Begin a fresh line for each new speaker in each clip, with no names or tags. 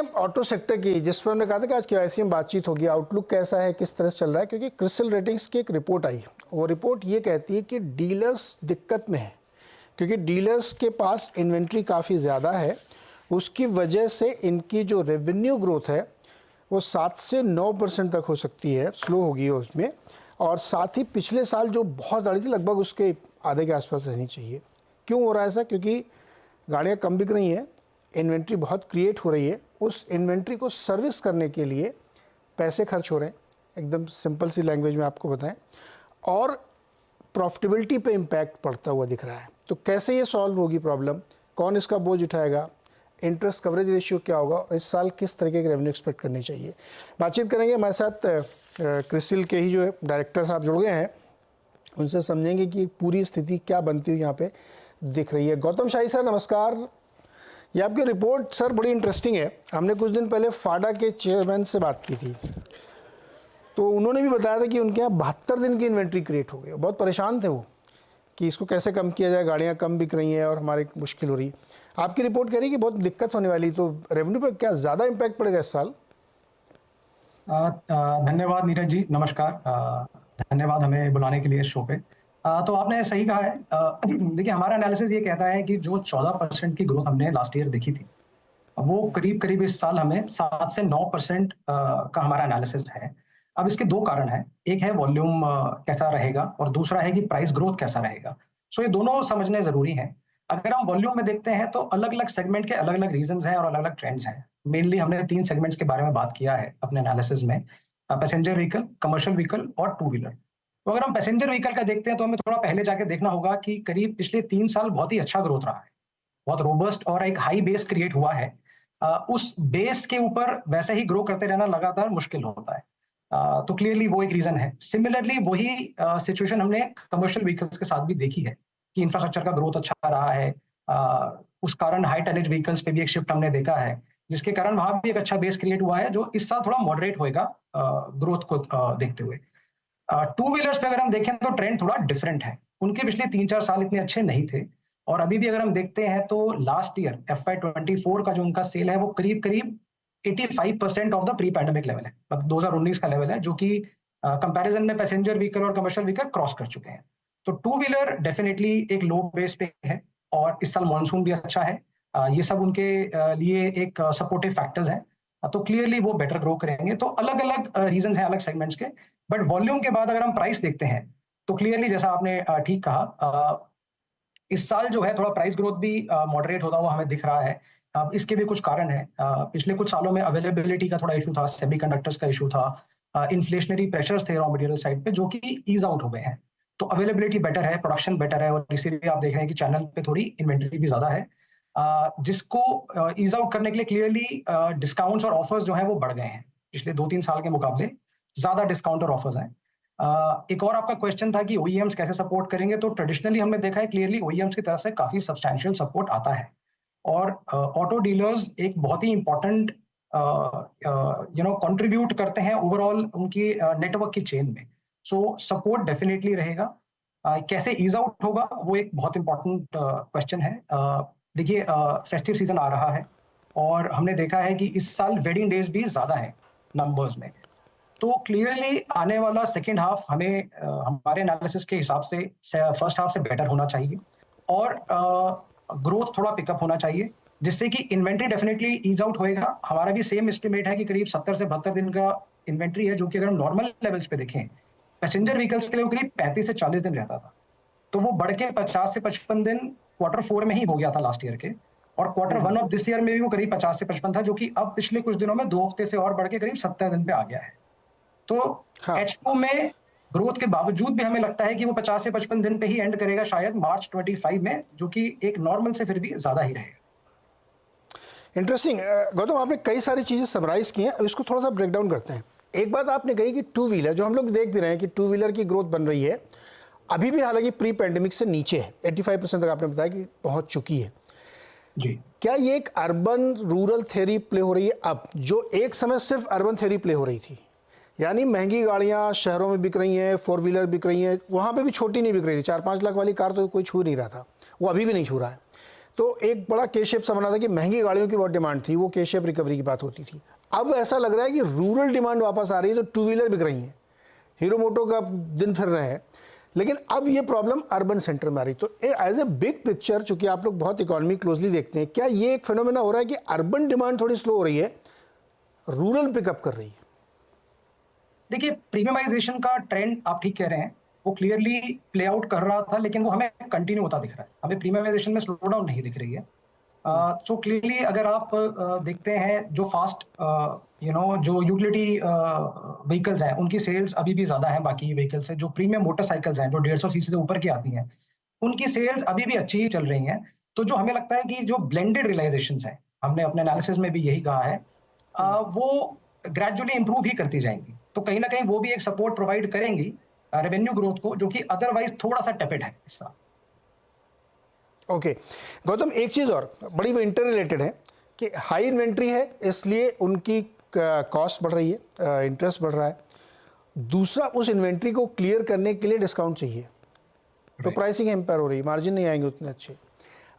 हैं auto sector की, जिस पर हमने कहा था कि आज केवाईसी में बातचीत होगी। आउटलुक कैसा है, किस तरह से चल रहा है? क्योंकि क्रिसिल रेटिंग्स की एक रिपोर्ट आई, वो रिपोर्ट ये कहती है कि डीलर्स दिक्कत में है, क्योंकि डीलर्स के पास इन्वेंट्री काफ़ी ज़्यादा है। उसकी वजह से इनकी जो रेवेन्यू ग्रोथ है वो 7 से 9% तक हो सकती है, स्लो होगी उसमें। और साथ ही पिछले साल जो बहुत गाड़ी थी, लगभग उसके आधे के आसपास रहनी चाहिए। क्यों हो रहा है ऐसा? क्योंकि गाड़ियाँ कम बिक रही हैं, इन्वेंट्री बहुत क्रिएट हो रही है। उस इन्वेंट्री को सर्विस करने के लिए पैसे खर्च हो रहे हैं, एकदम सिंपल सी लैंग्वेज में आपको बताएं, और प्रॉफिटेबिलिटी पे इम्पैक्ट पड़ता हुआ दिख रहा है। तो कैसे ये सॉल्व होगी प्रॉब्लम, कौन इसका बोझ उठाएगा, इंटरेस्ट कवरेज रेशियो क्या होगा, और इस साल किस तरीके की रेवेन्यू एक्सपेक्ट करनी चाहिए, बातचीत करेंगे। हमारे साथ क्रिसिल के ही जो डायरेक्टर साहब जुड़ गए हैं, उनसे समझेंगे कि पूरी स्थिति क्या बनती हुई यहाँ पे दिख रही है। गौतम शाही सर नमस्कार। ये आपकी रिपोर्ट सर बड़ी इंटरेस्टिंग है। हमने कुछ दिन पहले फाडा के चेयरमैन से बात की थी, तो उन्होंने भी बताया था कि उनके यहाँ 72 दिन की इन्वेंट्री क्रिएट हो गई। बहुत परेशान थे वो कि इसको कैसे कम किया जाए, गाड़ियाँ कम बिक रही हैं और हमारी मुश्किल हो रही है। आपकी रिपोर्ट कह रही है कि बहुत दिक्कत होने वाली, तो रेवेन्यू पर क्या ज़्यादा इम्पैक्ट पड़ेगा इस साल?
धन्यवाद नीरज जी, नमस्कार। धन्यवाद हमें बुलाने के लिए इस शो पे। तो आपने सही कहा है। देखिए, हमारा एनालिसिस ये कहता है कि जो 14% की ग्रोथ हमने लास्ट ईयर देखी थी, वो करीब करीब इस साल हमें 7 से 9% का हमारा एनालिसिस है। अब इसके दो कारण हैं, एक है वॉल्यूम कैसा रहेगा और दूसरा है कि प्राइस ग्रोथ कैसा रहेगा। सो ये दोनों समझने जरूरी हैं। अगर हम वॉल्यूम में देखते हैं तो अलग अलग सेगमेंट के अलग अलग रीजंस हैं और अलग अलग ट्रेंड्स हैं। मेनली हमने 3 सेगमेंट्स के बारे में बात किया है अपने एनालिसिस में, पैसेंजर व्हीकल, कमर्शियल व्हीकल और टू व्हीलर। तो अगर हम पैसेंजर व्हीकल का देखते हैं तो हमें थोड़ा पहले जाके देखना होगा कि करीब पिछले 3 साल बहुत ही अच्छा ग्रोथ रहा है, बहुत रोबस्ट, और एक हाई बेस क्रिएट हुआ है। उस बेस के ऊपर वैसे ही ग्रो करते रहना लगातार मुश्किल होता है। तो क्लियरली वो एक रीजन है। सिमिलरली वही सिचुएशन हमने कमर्शियल व्हीकल्स के साथ भी देखी है कि इंफ्रास्ट्रक्चर का ग्रोथ अच्छा रहा है। उस कारण हाई टनेज व्हीकल्स पे भी एक शिफ्ट हमने देखा है, जिसके कारण वहां भी एक अच्छा बेस क्रिएट हुआ है, जो इस साल थोड़ा मॉडरेट होएगा ग्रोथ को देखते हुए। टू व्हीलर्स पे अगर हम देखें तो ट्रेंड थोड़ा डिफरेंट है। उनके पिछले 3-4 साल इतने अच्छे नहीं थे, और अभी भी अगर हम देखते हैं तो लास्ट ईयर FY24 का जो उनका सेल है वो करीब करीब 85% of the pre pandemic level है, मतलब 2019 का लेवल है, जो कि कंपैरिजन में पैसेंजर व्हीकल और कमर्शियल व्हीकल क्रॉस कर चुके हैं। तो टू व्हीलर डेफिनेटली एक लो बेस पे है, और इस साल मानसून भी अच्छा है। ये सब उनके लिए एक सपोर्टिव फैक्टर्स हैं। तो क्लियरली वो बेटर ग्रो करेंगे। तो अलग अलग रीजंस हैं अलग सेगमेंट्स के। बट वॉल्यूम के बाद अगर हम प्राइस देखते हैं तो क्लियरली जैसा आपने ठीक कहा, इस साल जो है थोड़ा प्राइस ग्रोथ भी मॉडरेट होता हुआ हमें दिख रहा है। अब इसके भी कुछ कारण हैं। पिछले कुछ सालों में अवेलेबिलिटी का थोड़ा इशू था, सेमीकंडक्टर्स का इशू था, इन्फ्लेशनरी प्रेशर्स थे रॉ मटेरियल साइड पे, जो कि ईज आउट हो गए हैं। तो अवेलेबिलिटी बेटर है, प्रोडक्शन बेटर है, और इसीलिए आप देख रहे हैं कि चैनल पे थोड़ी इन्वेंट्री भी ज्यादा है, जिसको ईज आउट करने के लिए क्लियरली डिस्काउंट्स और ऑफर्स जो है वो बढ़ गए हैं। पिछले 2-3 साल के मुकाबले ज्यादा डिस्काउंट और ऑफर्स हैं। एक और आपका क्वेश्चन था कि OEMs कैसे सपोर्ट करेंगे, तो ट्रेडिशनली हमने देखा है क्लियरली OEMs की तरफ से काफी सब्सटैंशियल सपोर्ट आता है, और ऑटो डीलर्स एक बहुत ही इंपॉर्टेंट कंट्रीब्यूट करते हैं ओवरऑल उनकी नेटवर्क की चेन में। सो सपोर्ट डेफिनेटली रहेगा। कैसे ईज आउट होगा वो एक बहुत इंपॉर्टेंट क्वेश्चन है। देखिए, फेस्टिव सीजन आ रहा है, और हमने देखा है कि इस साल वेडिंग डेज भी ज्यादा है नंबर्स में। तो क्लियरली आने वाला सेकेंड हाफ हमें हमारे एनालिसिस के हिसाब से फर्स्ट हाफ से बेटर होना चाहिए, और ग्रोथ थोड़ा पिकअप होना चाहिए, जिससे कि इन्वेंट्री डेफिनेटली ईज आउट होएगा। हमारा भी सेम एस्टिमेट है कि करीब 70 से 72 दिन का इन्वेंट्री है, जो कि अगर हम नॉर्मल लेवल्स पे देखें पैसेंजर व्हीकल्स के लिए वो करीब 35 से 40 दिन रहता था। तो वो बढ़ के 50 से 55 दिन Q4 में ही हो गया था लास्ट ईयर के, और Q1 ऑफ दिस ईयर में भी वो करीब 50 से 55 था, जो कि अब पिछले कुछ दिनों में 2 हफ्ते से और बढ़ के करीब 70 दिन पे आ गया है। तो
हाँ,
H2 में ग्रोथ के बावजूद भी हमें लगता है कि वो 50 से 55 दिन पे ही एंड करेगा शायद मार्च 25 में, जो कि एक नॉर्मल से फिर भी ज्यादा ही रहेगा।
इंटरेस्टिंग। गौतम, आपने कई सारी चीज़ें समराइज की हैं, अब इसको थोड़ा सा ब्रेक डाउन करते हैं। एक बात आपने कही कि टू व्हीलर, जो हम लोग देख भी रहे हैं कि टू व्हीलर की ग्रोथ बन रही है, अभी भी हालांकि प्री पैंडेमिक से नीचे है, 85% तक आपने बताया कि पहुंच चुकी है
जी।
क्या ये एक अर्बन रूरल थ्योरी प्ले हो रही है अब, जो एक समय सिर्फ अर्बन थ्योरी प्ले हो रही थी? यानी महंगी गाड़ियां शहरों में बिक रही हैं, 4 व्हीलर बिक रही हैं, वहाँ पे भी छोटी नहीं बिक रही थी, 4-5 लाख वाली कार तो कोई छू नहीं रहा था, वो अभी भी नहीं छू रहा है। तो एक बड़ा के शेप सा बना था कि महंगी गाड़ियों की बहुत डिमांड थी, वो के शेप रिकवरी की बात होती थी। अब ऐसा लग रहा है कि रूरल डिमांड वापस आ रही है, तो टू व्हीलर बिक रही हैं, हीरो मोटो का दिन फिर रहे हैं, लेकिन अब ये प्रॉब्लम अर्बन सेंटर में आ रही। तो एज ए बिग पिक्चर, चूंकि आप लोग बहुत इकोनॉमी क्लोजली देखते हैं, क्या ये एक फिनोमेना हो रहा है कि अर्बन डिमांड थोड़ी स्लो हो रही है, रूरल पिकअप कर रही है?
देखिए, प्रीमियमाइजेशन का ट्रेंड आप ठीक कह रहे हैं, वो क्लियरली प्ले आउट कर रहा था, लेकिन वो हमें कंटिन्यू होता दिख रहा है। हमें प्रीमियमाइजेशन में स्लो डाउन नहीं दिख रही है। सो क्लियरली अगर आप देखते हैं, जो फास्ट जो यूटिलिटी व्हीकल्स हैं, उनकी सेल्स अभी भी ज़्यादा है बाकी व्हीकल से। जो प्रीमियम मोटरसाइकिल्स हैं, जो 150 सीसी से ऊपर की आती हैं, उनकी सेल्स अभी भी अच्छी ही चल रही हैं। तो जो हमें लगता है कि जो ब्लेंडेड रियलाइजेशंस हैं, हमने अपने एनालिसिस में भी यही कहा है, वो ग्रेजुअली इंप्रूव ही करती जाएंगी। तो कहीं ना कहीं वो भी एक सपोर्ट प्रोवाइड करेंगी रेवेन्यू ग्रोथ को, जो कि अदरवाइज थोड़ा सा टेपेड है इस साल।
ओके गौतम, एक चीज़ और बड़ी वो इंटर रिलेटेड है कि हाई इन्वेंट्री है, इसलिए उनकी कॉस्ट बढ़ रही है, इंटरेस्ट बढ़ रहा है। दूसरा, उस इन्वेंट्री को क्लियर करने के लिए डिस्काउंट चाहिए, तो प्राइसिंग एम्पेयर हो रही है, मार्जिन नहीं आएंगे उतने अच्छे।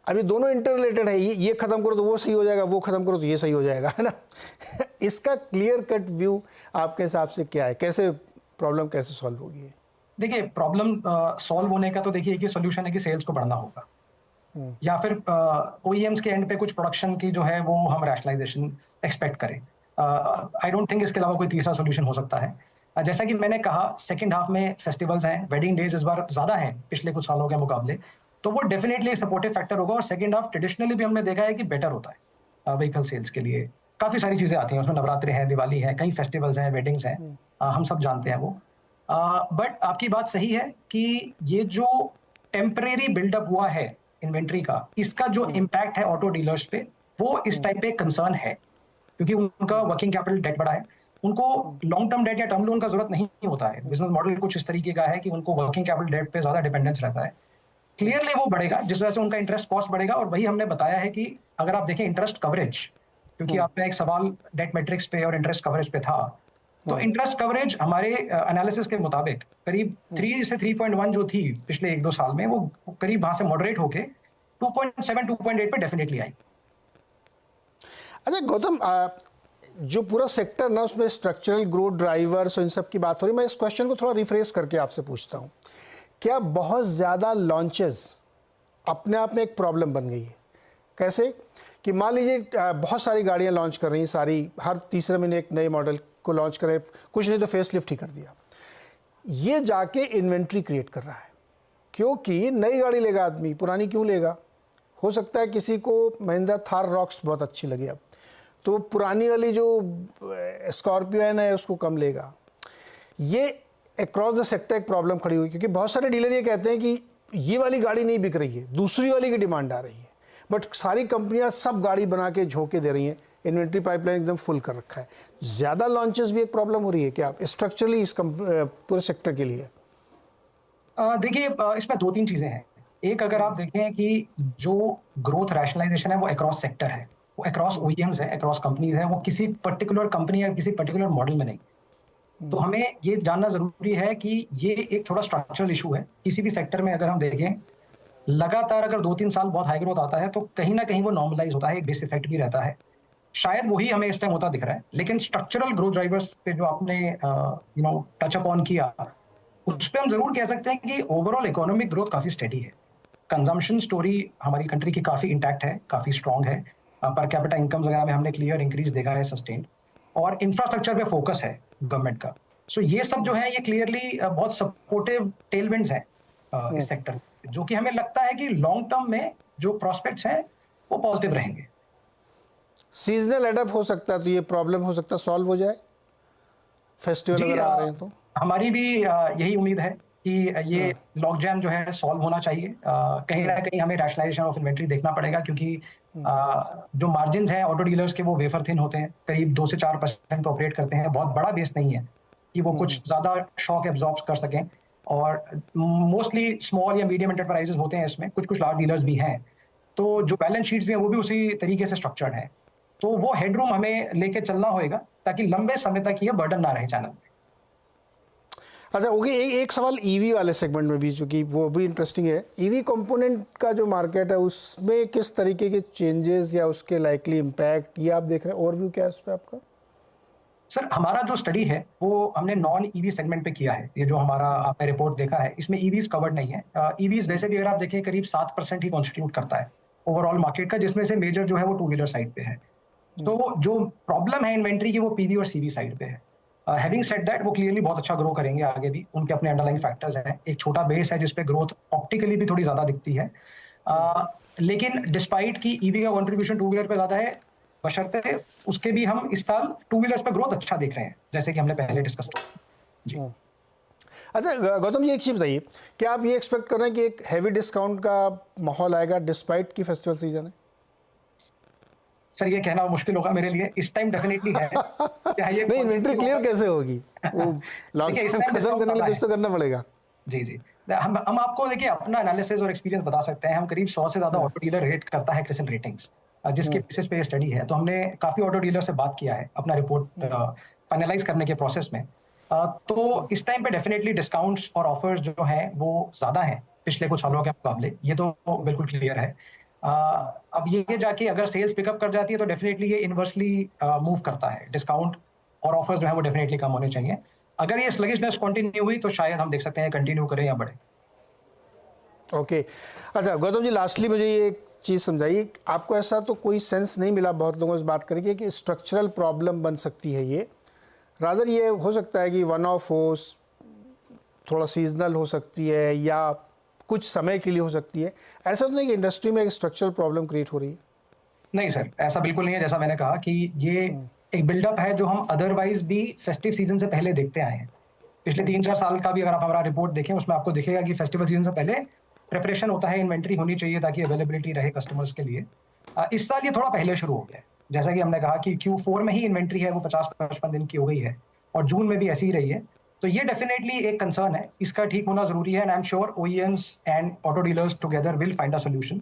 अभी दोनों इंटर रिलेटेड है, ये खत्म करो तो वो सही हो जाएगा, वो खत्म करो तो ये सही हो जाएगा, है ना। इसका क्लियर कट व्यू आपके हिसाब से क्या है, कैसे प्रॉब्लम कैसे सॉल्व होगी?
देखिए, प्रॉब्लम सॉल्व होने का तो देखिए एक ही सोल्यूशन है कि सेल्स को बढ़ाना होगा, या फिर ओईएम्स के एंड पे कुछ प्रोडक्शन की जो है वो हम रैशनलाइजेशन एक्सपेक्ट करें। आई डोंट थिंक इसके अलावा कोई तीसरा सोल्यूशन हो सकता है। जैसा कि मैंने कहा, सेकंड हाफ में फेस्टिवल्स हैं, वेडिंग डेज इस बार ज़्यादा हैं पिछले कुछ सालों के मुकाबले, तो वो डेफिनेटली एक सपोर्टिव फैक्टर होगा। और सेकंड हाफ ट्रेडिशनली भी हमने देखा है कि बेटर होता है व्हीकल सेल्स के लिए। काफ़ी सारी चीज़ें आती हैं उसमें, नवरात्रि हैं, दिवाली है, कई फेस्टिवल्स हैं, वेडिंग्स हैं, हम सब जानते हैं वो। बट आपकी बात सही है कि ये जो टेम्परेरी बिल्डअप हुआ है इन्वेंट्री का, इसका जो इम्पैक्ट है ऑटो डीलर्स पे, वो इस टाइप पे कंसर्न है, क्योंकि उनका वर्किंग कैपिटल डेट बढ़ा है। उनको लॉन्ग टर्म डेट या टर्म लोन का जरूरत नहीं होता है। बिजनेस मॉडल कुछ इस तरीके का है कि उनको वर्किंग कैपिटल डेट पे ज्यादा डिपेंडेंस रहता है। क्लियरली वो बढ़ेगा, जिस वजह से उनका इंटरेस्ट कॉस्ट बढ़ेगा। और वही हमने बताया है कि अगर आप देखें इंटरेस्ट कवरेज, क्योंकि आपका एक सवाल डेट मैट्रिक्स पे और इंटरेस्ट कवरेज पे था, तो इंटरेस्ट कवरेज हमारे एनालिसिस के मुताबिक करीब 3 से 3.1 जो थी पिछले 1-2 साल में, वो करीब वहां से मॉडरेट होके 2.7 2.8 पे डेफिनेटली आई।
अच्छा गौतम, जो पूरा सेक्टर ना, उसमें स्ट्रक्चरल ग्रोथ ड्राइवर्स और इन सब की बात हो रही है, मैं इस क्वेश्चन को थोड़ा रिफ्रेश करके आपसे पूछता हूँ, क्या बहुत ज़्यादा लॉन्चेस अपने आप में एक प्रॉब्लम बन गई है? कैसे कि मान लीजिए बहुत सारी गाड़ियाँ लॉन्च कर रही हैं, सारी हर तीसरे महीने एक नए मॉडल को लॉन्च करें, कुछ नहीं तो फेस लिफ्ट ही कर दिया, ये जाके इन्वेंट्री क्रिएट कर रहा है। क्योंकि नई गाड़ी लेगा आदमी, पुरानी क्यों लेगा? हो सकता है किसी को महिंद्रा थार रॉक्स बहुत अच्छी लगे, अब तो पुरानी वाली जो स्कॉर्पियो है उसको कम लेगा। ये अक्रॉस द सेक्टर एक प्रॉब्लम खड़ी हुई, क्योंकि बहुत सारे डीलर ये कहते हैं कि ये वाली गाड़ी नहीं बिक रही है, दूसरी वाली की डिमांड आ रही है, बट सारी कंपनियां सब गाड़ी बना के झोंके दे रही हैं, इन्वेंट्री पाइपलाइन एकदम फुल कर रखा है। ज़्यादा लॉन्चेस भी एक प्रॉब्लम हो रही है क्या स्ट्रक्चरली इस पूरे सेक्टर के लिए?
देखिए, इसमें 2-3 चीज़ें हैं। एक, अगर आप देखें कि जो ग्रोथ रैशनलाइजेशन है वो अक्रॉस सेक्टर है, वो अक्रॉस ओईएम्स है, अक्रॉस कंपनीज है, वो किसी पर्टिकुलर कंपनी या किसी पर्टिकुलर मॉडल में नहीं। तो हमें ये जानना ज़रूरी है कि ये एक थोड़ा स्ट्रक्चरल इशू है। किसी भी सेक्टर में अगर हम देखें, लगातार अगर 2-3 साल बहुत हाई ग्रोथ आता है तो कहीं ना कहीं वो नॉर्मलाइज होता है, एक बेस इफेक्ट भी रहता है। शायद वही हमें इस टाइम होता दिख रहा है। लेकिन स्ट्रक्चरल ग्रोथ ड्राइवर्स पे जो आपने टच अप ऑन किया, उस पर हम जरूर कह सकते हैं कि ओवरऑल इकोनॉमिक ग्रोथ काफ़ी स्टेडी है। कंजम्पशन स्टोरी हमारी कंट्री की काफ़ी इंटैक्ट है, काफ़ी स्ट्रॉन्ग है। पर कैपिटा इनकम्स वगैरह में हमने क्लियर इंक्रीज देखा है, सस्टेन। और इंफ्रास्ट्रक्चर पे फोकस है गवर्नमेंट का। सो ये सब जो है, ये क्लियरली बहुत सपोर्टिव टेलविंड्स हैं इस सेक्टर, जो कि हमें लगता है कि लॉन्ग टर्म में जो प्रोस्पेक्ट्स हैं वो पॉजिटिव रहेंगे।
सीजनल एडअप हो सकता है, तो ये प्रॉब्लम हो सकता है सॉल्व हो जाए, फेस्टिवल अगर आ रहे हैं तो।
हमारी भी यही उम्मीद है कि ये लॉक जैम जो है सॉल्व होना चाहिए। कहीं ना कहीं हमें रैशनलाइजेशन ऑफ इन्वेंट्री देखना पड़ेगा, क्योंकि जो मार्जिन हैं ऑटो डीलर्स के वो वेफर थिन होते हैं, करीब 2 से 4% ऑपरेट करते हैं। बहुत बड़ा बेस नहीं है कि वो कुछ ज़्यादा शॉक एब्जॉर्ब कर सकें। और मोस्टली स्मॉल या मीडियम एंटरप्राइजेस होते हैं इसमें, कुछ लार्ज डीलर्स भी हैं। तो जो बैलेंस शीट्स भी हैं वो भी उसी तरीके से स्ट्रक्चर्ड है। तो वो हेडरूम हमें लेके चलना होगा, ताकि लंबे समय तक ये बर्डन ना रहे चैनल में।
अच्छा, ओके, एक सवाल ईवी वाले सेगमेंट में भी, चूंकि वो भी इंटरेस्टिंग है। ईवी कंपोनेंट का जो मार्केट है उसमें किस तरीके के चेंजेस या उसके लाइकली इम्पैक्ट ये आप देख रहे हैं? ओवरव्यू क्या है उस पर आपका?
सर, हमारा जो स्टडी है वो हमने नॉन ईवी सेगमेंट पे किया है। ये जो हमारा आपने रिपोर्ट देखा है इसमें ईवीज कवर्ड नहीं है। ईवीज वैसे भी अगर आप देखें करीब 7% ही कॉन्स्टिट्यूट करता है ओवरऑल मार्केट का, जिसमें से मेजर जो है वो टू व्हीलर साइड पे है। तो जो प्रॉब्लम है इन्वेंट्री की वो पीवी और सीवी साइड पे है। हैविंग सेड दैट, वो क्लियरली बहुत अच्छा ग्रो करेंगे आगे भी, उनके अपने अंडरलाइंग फैक्टर्स हैं। एक छोटा बेस है जिसपे ग्रोथ ऑप्टिकली भी थोड़ी ज्यादा दिखती है। लेकिन डिस्पाइट की ईवी का कंट्रीब्यूशन टू व्हीलर पे ज्यादा है, बशर्ते उसके भी हम इस साल टू व्हीलर्स पे ग्रोथ अच्छा देख रहे हैं, जैसे कि हमने पहले डिस्कस किया। जी।
अच्छा गौतम जी, एक चीज़ बताइए, क्या आप ये एक्सपेक्ट कर रहे हैं कि एक हैवी डिस्काउंट का माहौल आएगा डिस्पाइट की फेस्टिवल सीजन है?
सर, ये कहना मुश्किल होगा मेरे लिए, इस टाइम डेफिनेटली है। क्या ये
नहीं, इन्वेंट्री क्लियर कैसे होगी? वो लॉन्ग
देखिए, इस
टाइम
टाइम
खत्म करने के लिए कुछ तो करना पड़ेगा।
जी जी। हम आपको देखिए अपना एनालिसिस और एक्सपीरियंस बता सकते हैं। हम करीब 100 से ज्यादा ऑटो डीलर रेट करता है क्रिसिल रेटिंग्स, जिसके बेसिस पे ये स्टडी है। तो हमने काफी ऑटो डीलर से बात किया है अपना रिपोर्ट फाइनलाइज करने के प्रोसेस में। तो इस टाइम पे डेफिनेटली डिस्काउंट्स और ऑफर्स जो हैं वो ज्यादा हैं पिछले कुछ सालों के मुकाबले, ये तो बिल्कुल क्लियर है। अब ये जाके अगर सेल्स पिकअप कर जाती है तो डेफिनेटली ये इनवर्सली मूव करता है। डिस्काउंट और ऑफर्स जो है वो डेफिनेटली कम होने चाहिए। अगर ये स्लगिशनेस कंटिन्यू हुई तो शायद हम देख सकते हैं कंटिन्यू करें या बढ़े।
ओके। अच्छा गौतम जी, लास्टली मुझे ये एक चीज़ समझाइए, आपको ऐसा तो कोई सेंस नहीं मिला बहुत लोगों से बात करके कि स्ट्रक्चरल प्रॉब्लम बन सकती है ये? रादर ये हो सकता है कि वन ऑफ हो, थोड़ा सीजनल हो सकती है या कुछ समय के लिए हो सकती है? ऐसा तो नहीं कि इंडस्ट्री में एक स्ट्रक्चरल प्रॉब्लम क्रिएट हो रही है?
नहीं सर, ऐसा बिल्कुल नहीं है। जैसा मैंने कहा कि ये एक बिल्डअप है जो हम अदरवाइज भी फेस्टिव सीजन से पहले देखते आए हैं। पिछले 3-4 साल का भी अगर आप हमारा रिपोर्ट देखें उसमें आपको दिखेगा कि फेस्टिवल सीजन से पहले प्रिपरेशन होता है, इन्वेंट्री होनी चाहिए ताकि अवेलेबिलिटी रहे कस्टमर्स के लिए। इस साल ये थोड़ा पहले शुरू हो गया है। जैसा कि हमने कहा कि Q4 में ही इन्वेंट्री है वो 50-55 दिन की हो गई है और जून में भी ऐसी ही रही है। तो ये डेफिनेटली एक कंसर्न है, इसका ठीक होना जरूरी है। And I am sure OEMs and auto dealers together will find a solution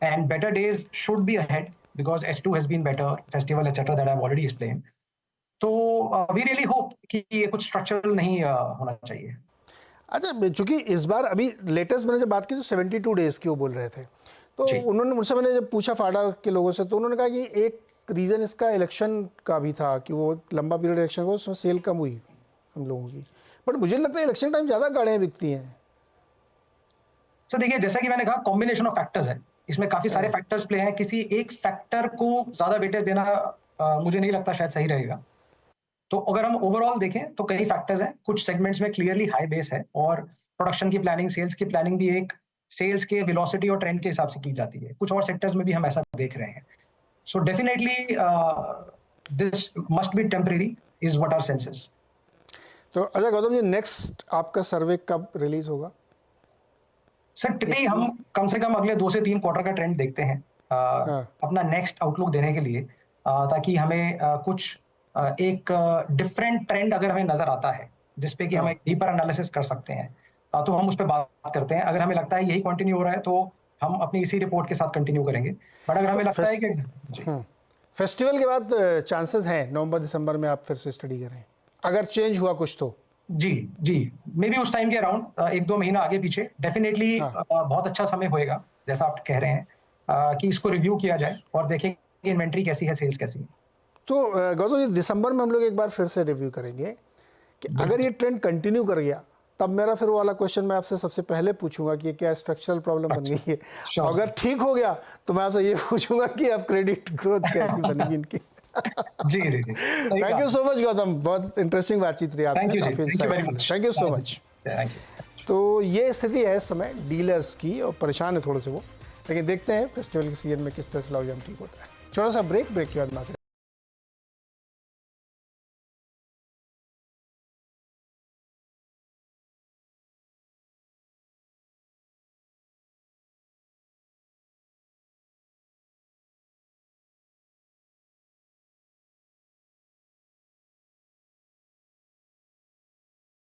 and better days should be ahead because H2 has been better, festival etcetera that I have already explained. तो we really hope कि ये कुछ structural नहीं होना चाहिए।
अच्छा, चूंकि इस बार अभी लेटेस्ट मैंने जब बात की तो 72 डेज़ की वो बोल रहे थे, तो
जी।
उन्होंने मुझसे, मैंने जब पूछा फाडा के लोगों से तो उन्होंने कहा कि एक रीज़न इसका इलेक्शन का भी था कि वो लंबा पीरियड इलेक्शन को, उसमें सेल कम हुई हम लोगों की। बट मुझे लगता है इलेक्शन टाइम ज़्यादा गाड़ियाँ बिकती हैं।
सर देखिए, जैसा कि मैंने कहा कॉम्बिनेशन ऑफ फैक्टर्स है, इसमें काफी सारे फैक्टर्स प्ले हैं। किसी एक फैक्टर को ज्यादा वेटेज देना मुझे नहीं लगता शायद सही रहेगा। तो अगर हम ओवरऑल देखें तो कई फैक्टर्स हैं। कुछ सेगमेंट्स में क्लियरली हाई बेस है और प्रोडक्शन की प्लानिंग, सेल्स की प्लानिंग भी एक सेल्स के वेलोसिटी और ट्रेंड के हिसाब से की जाती है। कुछ और सेक्टर्स में भी हम ऐसा देख रहे हैं। So definitely this must be temporary is what our senses.
तो अच्छा गौतम जी, नेक्स्ट आपका सर्वे कब रिलीज होगा?
सर टिपिकली हम कम से कम अगले 2 से 3 क्वार्टर का ट्रेंड देखते हैं अपना नेक्स्ट आउटलुक देने के लिए, ताकि हमें कुछ एक डिफरेंट ट्रेंड अगर हमें नजर आता है जिसपे कि हम एक डीपर एनालिसिस कर सकते हैं, तो हम उस पर बात करते हैं। अगर हमें लगता है यही कंटिन्यू हो रहा है तो हम अपनी इसी रिपोर्ट के साथ कंटिन्यू करेंगे। बट अगर हमें लगता है कि
फेस्टिवल के बाद चांसेस हैं नवंबर-दिसंबर में आप फिर से स्टडी करें, अगर चेंज हुआ कुछ तो?
जी जी, मे बी उस टाइम के अराउंड 1-2 महीना आगे पीछे डेफिनेटली बहुत अच्छा समय होएगा, जैसा आप कह रहे हैं कि इसको रिव्यू किया जाए और देखें कि इन्वेंट्री कैसी है, सेल्स कैसी है।
तो गौतम जी, दिसंबर में हम लोग एक बार फिर से रिव्यू करेंगे कि अगर ये ट्रेंड कंटिन्यू कर गया तब मेरा फिर वो वाला क्वेश्चन मैं आपसे सबसे पहले पूछूंगा कि क्या स्ट्रक्चरल प्रॉब्लम बन गई है। अगर ठीक हो गया तो मैं आपसे ये पूछूंगा कि अब क्रेडिट ग्रोथ कैसी बनेगी इनकी।
जी जी जी,
thank you so much Gautam, बहुत इंटरेस्टिंग बातचीत रही आपसे। Thank you so much. तो ये स्थिति है इस समय डीलर्स की, और परेशान है थोड़े से वो, लेकिन देखते हैं फेस्टिवल के सीजन में किस तरह से लॉकडाउन ठीक होता है। छोटा सा ब्रेक के बाद बात